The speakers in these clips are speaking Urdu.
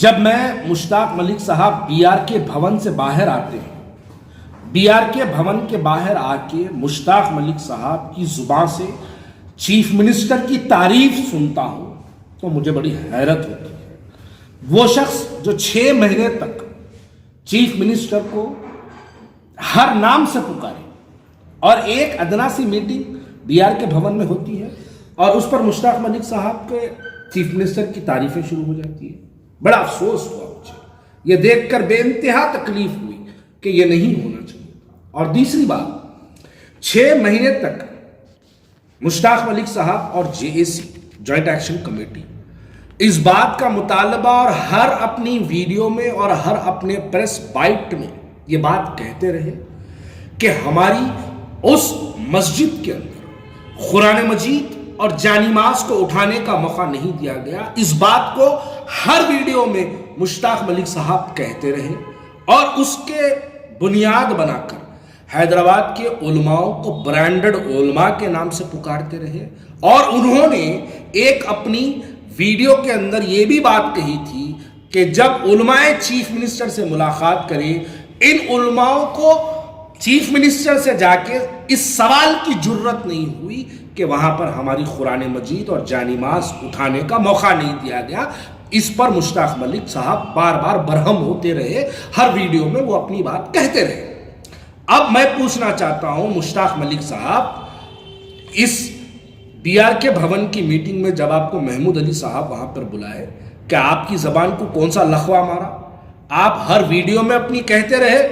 جب میں مشتاق ملک صاحب بی آر کے بھون سے باہر آتے ہیں، بی آر کے بھون کے باہر آ کے مشتاق ملک صاحب کی زبان سے چیف منسٹر کی تعریف سنتا ہوں تو مجھے بڑی حیرت ہوتی ہے۔ وہ شخص جو 6 مہینے تک چیف منسٹر کو ہر نام سے پکارے اور ایک ادنا سی میٹنگ بی آر کے بھون میں ہوتی ہے اور اس پر مشتاق ملک صاحب کے چیف منسٹر کی تعریفیں شروع ہو جاتی ہیں، بڑا افسوس ہوا مجھے یہ دیکھ کر، بے انتہا تکلیف ہوئی کہ یہ نہیں ہونا چاہیے۔ اور دوسری بات، 6 مہینے تک مشتاق ملک صاحب اور جے اے سی جوائنٹ ایکشن کمیٹی اس بات کا مطالبہ اور ہر اپنی ویڈیو میں اور ہر اپنے پریس بائٹ میں یہ بات کہتے رہے کہ ہماری اس مسجد کے اندر قرآن مجید اور جانی ماز کو اٹھانے کا موقع نہیں دیا گیا۔ اس بات کو ہر ویڈیو میں مشتاق ملک صاحب کہتے رہے اور اس کے بنیاد بنا کر حیدرآباد کے علماء کو برانڈڈ علماء کے نام سے پکارتے رہے اور انہوں نے ایک اپنی ویڈیو کے اندر یہ بھی بات کہی تھی کہ جب علماء چیف منسٹر سے ملاقات کریں، ان علماء کو چیف منسٹر سے جا کے اس سوال کی جرت نہیں ہوئی کہ وہاں پر ہماری قرآن مجید اور جانی ماز اٹھانے کا موقع نہیں دیا گیا۔ اس پر مشتاق ملک صاحب بار بار برہم ہوتے رہے، ہر ویڈیو میں وہ اپنی بات کہتے رہے۔ اب میں پوچھنا چاہتا ہوں مشتاق ملک صاحب، اس بی آر کے بھون کی میٹنگ میں جب آپ کو محمود علی صاحب وہاں پر بلائے، کیا آپ کی زبان کو کون سا لخوا مارا؟ آپ ہر ویڈیو میں اپنی کہتے رہے،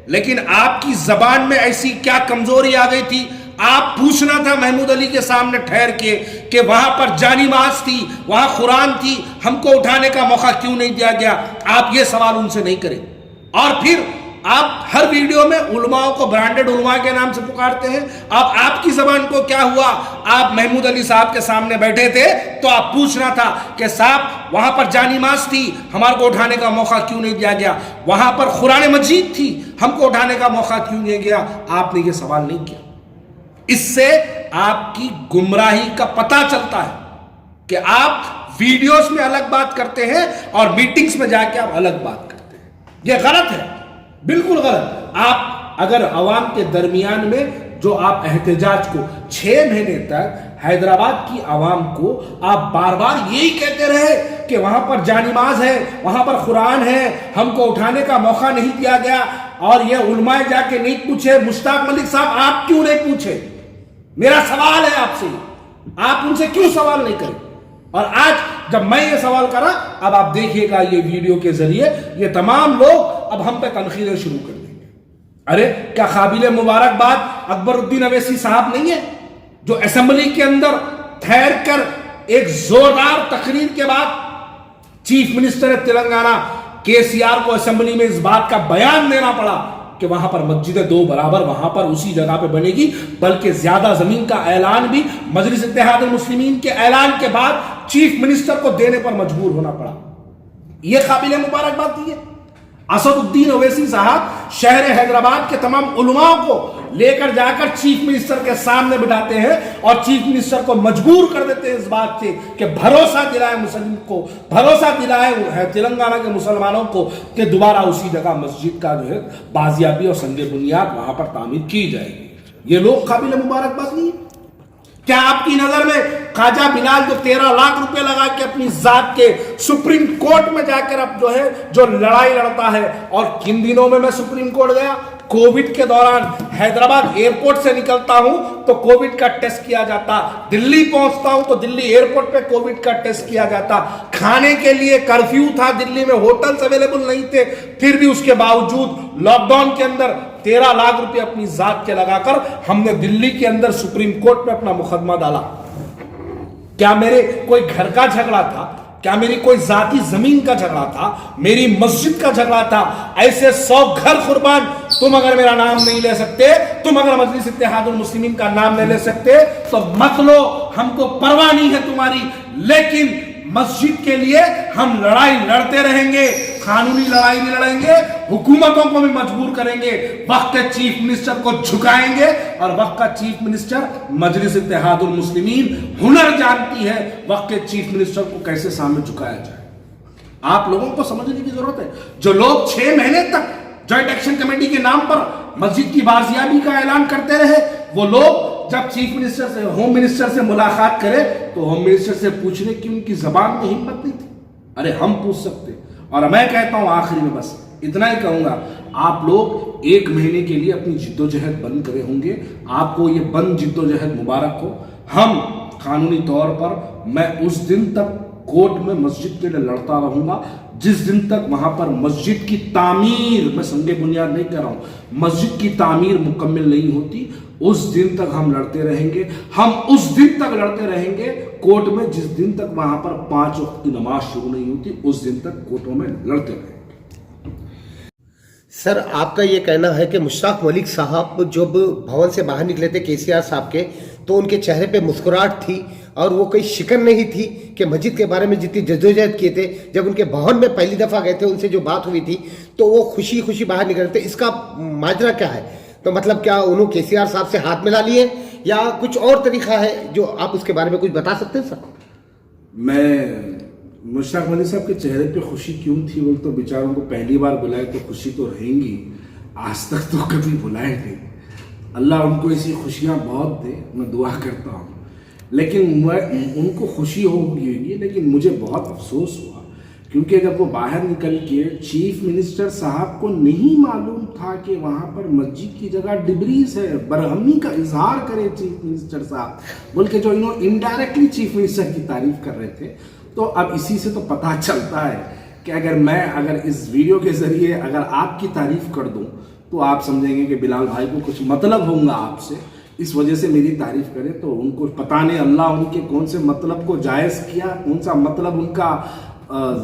لیکن آپ کی زبان میں ایسی کیا کمزوری آ گئی تھی؟ آپ پوچھنا تھا محمود علی کے سامنے ٹھہر کے کہ وہاں پر جانی ماز تھی، وہاں قرآن تھی، ہم کو اٹھانے کا موقع کیوں نہیں دیا گیا؟ آپ یہ سوال ان سے نہیں کریں۔ اور پھر آپ ہر ویڈیو میں علماء کو برانڈڈ علماء کے نام سے پکارتے ہیں۔ اب آپ کی زبان کو کیا ہوا؟ آپ محمود علی صاحب کے سامنے بیٹھے تھے تو آپ پوچھنا تھا کہ صاحب وہاں پر جانی ماز تھی، ہمارے کو اٹھانے کا موقع کیوں نہیں دیا گیا؟ وہاں پر قرآن مجید تھی، ہم کو اٹھانے کا موقع کیوں نہیں گیا؟ آپ نے یہ سوال نہیں کیا۔ اس سے آپ کی گمراہی کا پتہ چلتا ہے کہ آپ ویڈیوز میں الگ بات کرتے ہیں اور میٹنگز میں جا کے آپ الگ بات کرتے ہیں۔ یہ غلط ہے، بالکل غلط۔ آپ اگر عوام کے درمیان میں جو آپ احتجاج کو 6 مہینے تک حیدرآباد کی عوام کو آپ بار بار یہی کہتے رہے کہ وہاں پر جانی ماز ہے، وہاں پر قرآن ہے، ہم کو اٹھانے کا موقع نہیں دیا گیا، اور یہ علماء جا کے نہیں پوچھے، مشتاق ملک صاحب آپ کیوں نہیں پوچھے؟ میرا سوال ہے آپ سے، آپ ان سے کیوں سوال نہیں کریں؟ اور آج جب میں یہ سوال کرا، اب آپ دیکھیے گا یہ ویڈیو کے ذریعے یہ تمام لوگ اب ہم پہ تنقیدیں شروع کر دیں گے۔ ارے کیا قابل مبارکباد اکبر الدین اویسی صاحب نہیں ہے جو اسمبلی کے اندر ٹھہر کر ایک زوردار تقریر کے بعد چیف منسٹر تلنگانہ کے سی آر کو اسمبلی میں اس بات کا بیان دینا پڑا کہ وہاں پر مسجد 2 برابر وہاں پر اسی جگہ پہ بنے گی، بلکہ زیادہ زمین کا اعلان بھی مجلس اتحاد المسلمین کے اعلان کے بعد چیف منسٹر کو دینے پر مجبور ہونا پڑا؟ یہ قابل مبارکباد ہے۔ اسد الدین اویسی صاحب شہر حیدرآباد کے تمام علماء کو لے کر جا کر چیف منسٹر کے سامنے بٹھاتے ہیں اور چیف منسٹر کو مجبور کر دیتے ہیں اس بات سے کہ بھروسہ دلائے مسلم کو، بھروسہ دلائے تلنگانہ کے مسلمانوں کو کہ دوبارہ اسی جگہ مسجد کا جو ہے بازیابی اور سنگ بنیاد وہاں پر تعمیر کی جائے گی۔ یہ لوگ قابل مبارکباد نہیں ہے؟ کیا آپ کی نظر میں خواجہ بلال جو 13 لاکھ روپے لگا کے اپنی ذات کے سپریم کورٹ میں جا کر اب جو ہے جو لڑائی لڑتا ہے، اور کن دنوں میں سپریم کورٹ گیا؟ کووڈ کے دوران حیدرآباد ایئرپورٹ سے نکلتا ہوں تو کووڈ کا ٹیسٹ کیا جاتا، دلی پہنچتا ہوں تو دلی ایئرپورٹ پہ کووڈ کا ٹیسٹ کیا جاتا، کھانے کے لیے کرفیو تھا، دلی میں ہوٹلز اویلیبل نہیں تھے، پھر بھی اس کے باوجود لاک ڈاؤن کے اندر 13 لاکھ روپے اپنی ذات کے لگا کر ہم نے دلی کے اندر سپریم کورٹ میں اپنا مقدمہ ڈالا۔ کیا میرے کوئی گھر کا جھگڑا تھا؟ کیا میری کوئی ذاتی زمین کا جھگڑا تھا؟ میری مسجد کا جھگڑا تھا؟ ایسے 100 گھر قربان تم اگر میرا نام نہیں لے سکتے، تم اگر مجلس اتحاد المسلمین کا نام نہیں لے سکتے تو مت لو، ہم کو پرواہ نہیں ہے تمہاری، لیکن مسجد کے لیے ہم لڑائی لڑتے رہیں گے، قانونی لڑائی بھی لڑیں گے، حکومتوں کو بھی مجبور کریں گے، وقت کے چیف منسٹر کو جھکائیں گے، اور وقت کا چیف منسٹر مجلس اتحاد المسلمین ہنر جانتی ہے وقت کے چیف منسٹر کو کیسے سامنے جھکایا جائے۔ آپ لوگوں کو سمجھنے کی ضرورت ہے. جو لوگ 6 مہینے تک جوائنٹ ایکشن کمیٹی کے نام پر مسجد کی بازیابی کا اعلان کرتے رہے, وہ لوگ جب چیف منسٹر سے, ہوم منسٹر سے ملاقات کرے تو ہوم منسٹر سے پوچھنے کی ان کی زبان میں ہمت نہیں تھی. ارے ہم پوچھ سکتے. اور میں کہتا ہوں آخری میں بس اتنا ہی کہوں گا, آپ لوگ 1 مہینے کے لیے اپنی جدوجہد بند کرے ہوں گے. آپ کو یہ بند جدوجہد مبارک ہو. ہم قانونی طور پر, میں اس دن تک کورٹ میں مسجد کے لیے لڑتا رہوں گا جس دن تک وہاں پر مسجد کی تعمیر, میں سنگے بنیاد نہیں کہہ رہا ہوں, مسجد کی تعمیر مکمل نہیں ہوتی, اس دن تک ہم لڑتے رہیں گے. ہم اس دن تک لڑتے رہیں گے کورٹ میں جس دن تک وہاں پر 5 وقت کی نماز شروع نہیں ہوتی, اس دن تک کورٹوں میں لڑتے رہیں گے. سر آپ کا یہ کہنا ہے کہ مشتاق ملک صاحب جب بھون سے باہر نکلے تھے کے سی آر صاحب کے, تو ان کے چہرے پہ مسکراہٹ تھی اور وہ کوئی شکن نہیں تھی کہ مسجد کے بارے میں جتنی جدوجہد کیے تھے, جب ان کے بھون میں پہلی دفعہ گئے تھے ان سے جو بات ہوئی تھی تو وہ خوشی خوشی باہر نکلے تھے. اس کا ماجرا کیا ہے؟ تو مطلب کیا انہوں کے سی آر صاحب سے ہاتھ ملا لیے یا کچھ اور طریقہ ہے جو آپ اس کے بارے میں کچھ بتا سکتے ہیں سر؟ میں مشتاق ملک صاحب کے چہرے پہ خوشی کیوں تھی, وہ تو بیچاروں کو پہلی بار بلائے تو خوشی تو رہیں گی, آج تک تو کبھی بلائے نہیں. اللہ ان کو ایسی خوشیاں بہت دے, میں دعا کرتا ہوں. لیکن ان کو خوشی ہوگی, لیکن مجھے بہت افسوس ہوا کیونکہ جب وہ باہر نکل کے چیف منسٹر صاحب کو نہیں معلوم تھا کہ وہاں پر مسجد کی جگہ ڈبریز ہے, برہمی کا اظہار کرے چیف منسٹر صاحب بول کے, جو انہوں انڈائریکٹلی چیف منسٹر کی تعریف کر رہے تھے. تو اب اسی سے تو پتہ چلتا ہے کہ اگر اس ویڈیو کے ذریعے اگر آپ کی تعریف کر دوں تو آپ سمجھیں گے کہ بلال بھائی کو کچھ مطلب ہوگا آپ سے, اس وجہ سے میری تعریف کرے. تو ان کو پتہ نہیں اللہ ان کے کون سے مطلب کو جائز کیا, کون سا مطلب ان کا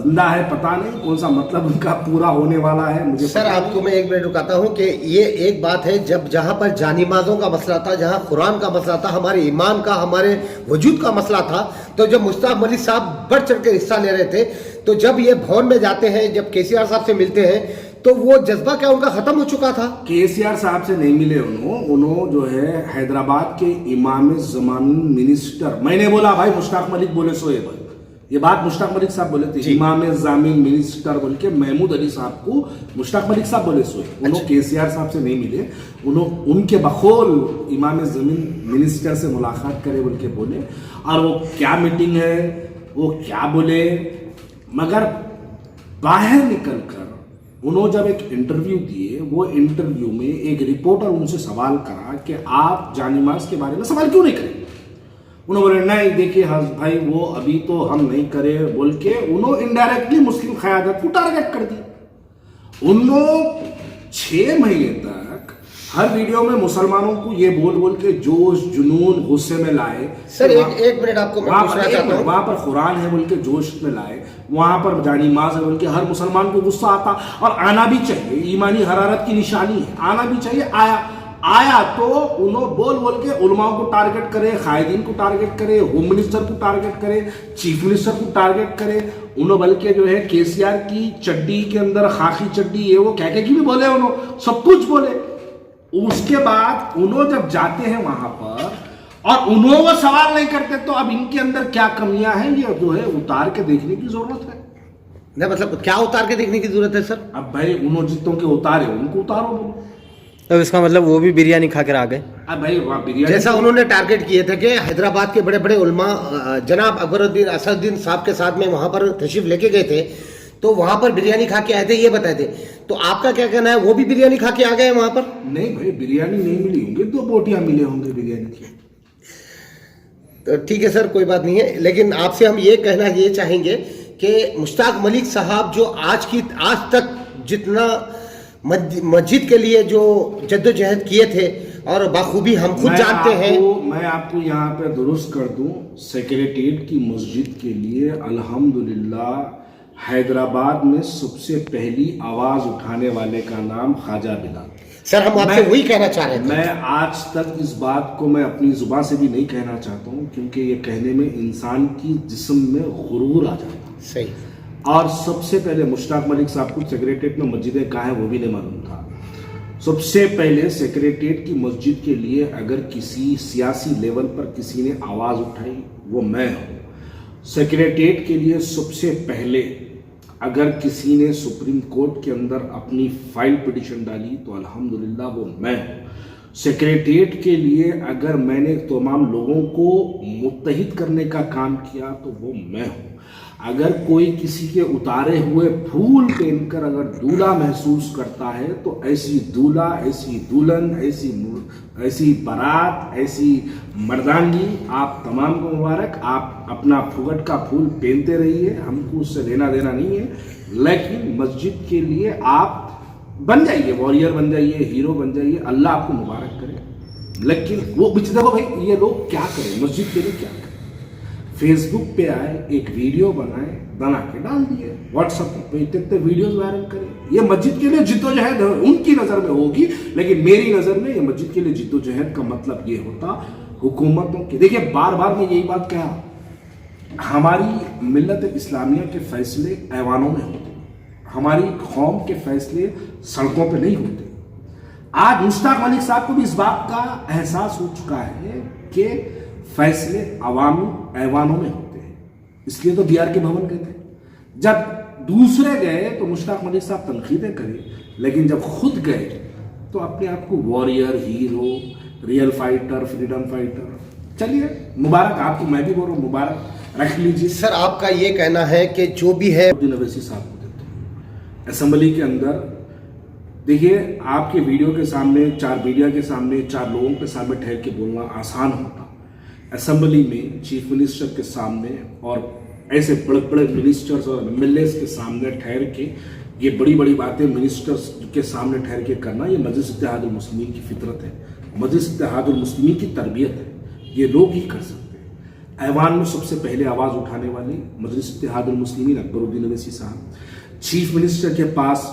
زندہ ہے پتہ نہیں, کون سا مطلب ان کا پورا ہونے والا ہے. مجھے سر آپ کو میں 1 منٹ رکاتا ہوں کہ یہ ایک بات ہے, جہاں پر جان نمازوں کا مسئلہ تھا, جہاں قرآن کا مسئلہ تھا, ہمارے ایمان کا, ہمارے وجود کا مسئلہ تھا, تو جب مشتاق ملک صاحب بڑھ چڑھ کے حصہ لے رہے تھے, تو جب یہ بھون میں جاتے ہیں, جب کے سی آر صاحب سے ملتے ہیں, تو وہ جذبہ کیا ان کا ختم ہو چکا تھا؟ کے سی آر صاحب سے نہیں ملے. انہوں جو ہے حیدرآباد کے امام زمان منسٹر, میں نے بولا بھائی مشتاق ملک بولے سو یہ بات مشتاق ملک صاحب بولے تھے, امام زامین منسٹر بول کے محمود علی صاحب کو مشتاق ملک صاحب بولے سوئے. انہوں کے سی آر صاحب سے نہیں ملے, ان کے بخول امام زمین منسٹر سے ملاقات کرے بول کے بولے. اور وہ کیا میٹنگ ہے, وہ کیا بولے, مگر باہر نکل کر انہوں جب ایک انٹرویو دیے, وہ انٹرویو میں ایک رپورٹر ان سے سوال کرا کہ آپ جان نماز کے بارے میں سوال کیوں نہیں کریں. انہوں بولے نہیں دیکھیے بھائی وہ ابھی تو ہم نہیں کرے بول کے انہوں انڈائریکٹلی مسلم قیادت کو ٹارگٹ کر دیا. انہوں 6 مہینے تک ہر ویڈیو میں مسلمانوں کو یہ بول کے جوش جنون غصے میں لائے. سر ایک منٹ آپ کو میں پوچھنا چاہتا ہوں, وہاں پر قرآن ہے بول کے جوش میں لائے, وہاں پر جان نماز ہے بول کے ہر مسلمان کو غصہ آتا, اور آنا بھی چاہیے, ایمانی حرارت کی نشانی ہے, آنا بھی چاہیے. آیا تو انہوں بول کے علماء کو ٹارگٹ کرے, قائدین کو ٹارگٹ کرے, ہوم منسٹر کو ٹارگٹ کرے, چیف منسٹر کو ٹارگٹ کرے. انہوں بلکہ جو ہے کے سی آر کی چڈی کے اندر خاکی چڈی یہ وہ کہہ کی بھی بولے, انہوں سب کچھ بولے. اس کے بعد انہوں جب جاتے ہیں وہاں پر اور انہوں وہ سوال نہیں کرتے, تو اب ان کے اندر کیا کمیاں ہیں یہ جو ہے اتار کے دیکھنے کی ضرورت ہے. نہیں مطلب کیا اتار کے دیکھنے کی ضرورت ہے سر؟ اب بھائی انہوں جتوں کے اتارے ان کو اتارو بولو. تو اس کا مطلب وہ بھی بریانی کھا کر آ گئے. اب بھائی وہاں بریانی جیسا انہوں نے ٹارگٹ کیے تھے کہ حیدرآباد کے بڑے بڑے علماء جناب اکبر الدین اسد الدین صاحب کے ساتھ میں وہاں پر تشریف لے کے گئے تھے, تو وہاں پر بریانی کھا کے آئے تھے, یہ بتائے تھے. تو آپ کا کیا کہنا ہے, وہ بھی بریانی کھا کے آ گئے وہاں پر؟ نہیں بھائی بریانی نہیں ملی ہوں گی, 2 بوٹیاں ملے ہوں گے بریانی کی. تو ٹھیک ہے سر کوئی بات نہیں ہے, لیکن آپ سے ہم یہ کہنا یہ چاہیں گے کہ مشتاق ملک صاحب جو آج تک جتنا مسجد کے لیے جو جدوجہد کیے تھے اور بخوبی ہم خود جانتے ہیں. میں آپ کو یہاں پہ درست کر دوں, سیکریٹریٹ کی مسجد کے لیے الحمدللہ حیدرآباد میں سب سے پہلی آواز اٹھانے والے کا نام خواجہ بلال. سر ہم آپ سے وہی کہنا چاہ رہے تھے. میں آج تک اس بات کو میں اپنی زبان سے بھی نہیں کہنا چاہتا ہوں, کیونکہ یہ کہنے میں انسان کی جسم میں غرور آ جاتا ہے. صحیح. اور سب سے پہلے مشتاق ملک صاحب کو سیکریٹریٹ میں مسجدیں کہاں ہیں وہ بھی نہیں معلوم تھا. سب سے پہلے سیکریٹریٹ کی مسجد کے لیے اگر کسی سیاسی لیول پر کسی نے آواز اٹھائی وہ میں ہوں. سیکریٹریٹ کے لیے سب سے پہلے اگر کسی نے سپریم کورٹ کے اندر اپنی فائل پٹیشن ڈالی تو الحمدللہ وہ میں ہوں. سیکریٹریٹ کے لیے اگر میں نے تمام لوگوں کو متحد کرنے کا کام کیا تو وہ میں ہوں. اگر کوئی کسی کے اتارے ہوئے پھول پہن کر اگر دولہا محسوس کرتا ہے تو ایسی دولہا، ایسی دلہن، ایسی بارات، ایسی مردانگی آپ تمام کو مبارک. آپ اپنا پھگٹ کا پھول پہنتے رہیے، ہم کو اس سے لینا دینا نہیں ہے، لیکن مسجد کے لیے آپ بن جائیے، واریر بن جائیے، ہیرو بن جائیے، اللہ آپ کو مبارک کرے. لیکن وہ دیکھو بھائی یہ لوگ کیا کریں، مسجد کے لیے کیا کریں. فیس بک پہ آئے، ایک ویڈیو بنائے، بنا کے ڈال دیے، واٹس ایپ پہ اتنے ویڈیوز وائرل کریں. یہ مسجد کے لیے جد و جہد ان کی نظر میں ہوگی، لیکن میری نظر میں یہ مسجد کے لیے جد و جہد کا مطلب یہ ہوتا حکومتوں کے. دیکھیے بار بار میں یہی بات کہا، ہماری ملت اسلامیہ کے فیصلے ایوانوں میں ہوتے، ہماری قوم کے فیصلے سڑکوں پہ نہیں ہوتے. آج مشتاق ملک صاحب کو بھی اس بات کا احساس ہو چکا ہے کہ فیصلے عوامی ایوانوں میں ہوتے ہیں. اس لیے تو بی آر کے بھون گئے تھے. جب دوسرے گئے تو مشتاق ملک صاحب تنقیدیں کرے، لیکن جب خود گئے تو اپنے آپ کو warrior, hero, real fighter, freedom fighter. چلیے مبارک آپ کو، میں بھی بول رہا ہوں مبارک رکھ لیجیے. سر آپ کا یہ کہنا ہے کہ جو بھی ہے الدین اویسی صاحب کو دیتے ہیں اسمبلی کے اندر. دیکھیے آپ کے ویڈیو کے سامنے، 4 میڈیا کے سامنے، 4 لوگوں کے سامنے ٹھہر کے بولنا آسان ہوتا. اسمبلی میں چیف منسٹر کے سامنے اور ایسے بڑے بڑے منسٹرز اور ایم ایل ایز کے سامنے ٹھہر کے یہ بڑی بڑی باتیں منسٹرز کے سامنے ٹھہر کے کرنا، یہ مجلس اتحاد المسلمین کی فطرت ہے، مجلس اتحاد المسلمین کی تربیت ہے. یہ لوگ ہی کر سکتے ہیں. ایوان میں سب سے پہلے آواز اٹھانے والے مجلس اتحاد المسلمین اکبر الدین اویسی صاحب. چیف منسٹر کے پاس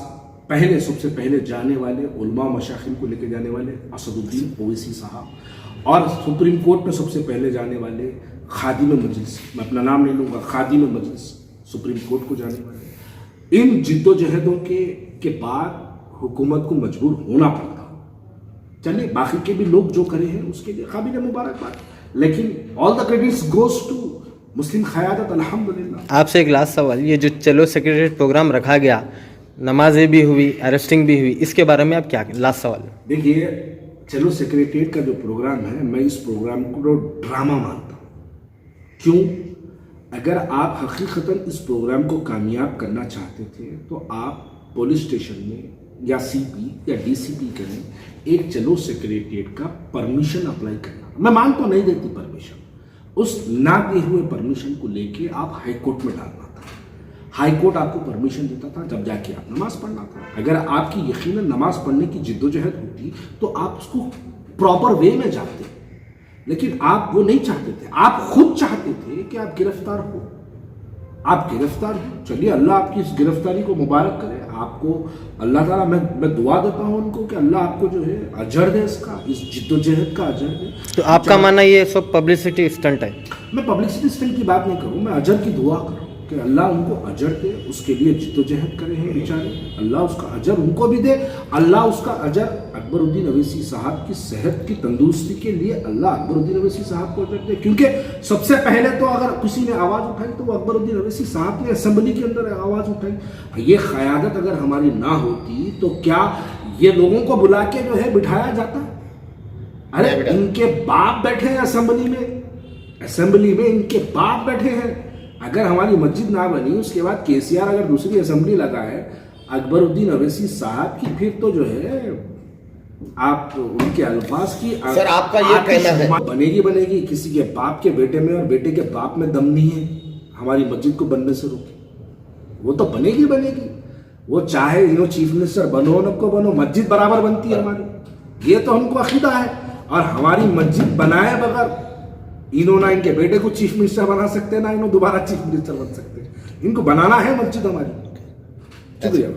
پہلے سب سے پہلے جانے والے، علماء مشائخین کو لے کے جانے والے اسد الدین اویسی صاحب. اور سپریم کورٹ میں سب سے پہلے جانے والے خادم مجلس، میں اپنا نام نہیں لوں گا، خادم مجلس سپریم کورٹ کو جانے والے. ان جد و جہدوں کے بعد حکومت کو مجبور ہونا پڑتا. چلیے باقی کے بھی لوگ جو کرے ہیں اس کے لیے قابل مبارکباد، لیکن آل دا کریڈٹس گوز ٹو مسلم قیادت الحمدللہ. آپ سے ایک لاسٹ سوال، یہ جو چلو سیکریٹریٹ پروگرام رکھا گیا، نمازیں بھی ہوئی، اریسٹنگ بھی ہوئی، اس کے بارے میں آپ کیا، لاسٹ سوال. دیکھیے چلو سیکریٹریٹ کا جو پروگرام ہے، میں اس پروگرام کو ڈرامہ مانتا ہوں. کیوں؟ اگر آپ حقیقتاً اس پروگرام کو کامیاب کرنا چاہتے تھے تو آپ پولیس اسٹیشن میں یا سی پی یا ڈی سی پی کریں، ایک چلو سیکریٹریٹ کا پرمیشن اپلائی کرنا. میں مان تو نہیں دیتی پرمیشن، اس نہ دیے ہوئے پرمیشن کو لے کے آپ ہائی کورٹ میں ڈالنا تھا. ہائی کورٹ آپ کو پرمیشن دیتا تھا، جب جا کے آپ نماز پڑھنا تھا. اگر آپ کی یقیناً نماز پڑھنے کی جد و جہد ہوتی تو آپ اس کو پراپر وے میں جاتے، لیکن آپ وہ نہیں چاہتے تھے. آپ خود چاہتے تھے کہ آپ گرفتار ہو. آپ گرفتار ہو، چلیے اللہ آپ کی اس گرفتاری کو مبارک کرے. آپ کو اللہ تعالیٰ، میں دعا دیتا ہوں ان کو کہ اللہ آپ کو جو ہے اجر دے، اس کا، اس جد و جہد کا اجر دے. تو آپ کا ماننا یہ سب پبلسٹی اسٹنٹ ہے؟ میں پبلسٹی اسٹنٹ کی بات نہیں کروں، میں اجر کی دعا کروں کہ اللہ ان کو اجر دے. اس کے لیے جد و جہد کرے ہیں بیچارے، اللہ اس کا اجر ان کو بھی دے. اللہ اس کا اجر اکبر الدین اویسی صاحب کی صحت کی تندرستی کے لیے اللہ اکبر الدین اویسی صاحب کو اجر دے. کیونکہ سب سے پہلے تو اگر کسی نے آواز اٹھائی تو وہ اکبر الدین اویسی صاحب نے اسمبلی کے اندر آواز اٹھائی. یہ قیادت اگر ہماری نہ ہوتی تو کیا یہ لوگوں کو بلا کے جو ہے بٹھایا جاتا؟ ارے ان کے باپ بیٹھے ہیں اسمبلی میں ان کے باپ بیٹھے ہیں. اگر ہماری مسجد نہ بنی، اس کے بعد کے سی آر اگر دوسری اسمبلی لگائے اکبر الدین اویسی صاحب کی، پھر تو جو ہے آپ ان کے الفاظ کی سر آپ کا یہ کہنا ہے بنے گی. کسی کے باپ کے بیٹے میں اور بیٹے کے باپ میں دم نہیں ہے ہماری مسجد کو بننے سے روکے. وہ تو بنے گی. وہ چاہے چیف منسٹر بنو نب کو بنو، مسجد برابر بنتی ہے ہماری. یہ تو ہم کو عقیدہ ہے. اور ہماری مسجد بنائے بغیر انہوں نہ ان کے بیٹے کو چیف منسٹر بنا سکتے، نہ انہوں دوبارہ چیف منسٹر بن سکتے. ان کو بنانا ہے مسجد ہماری. شکریہ.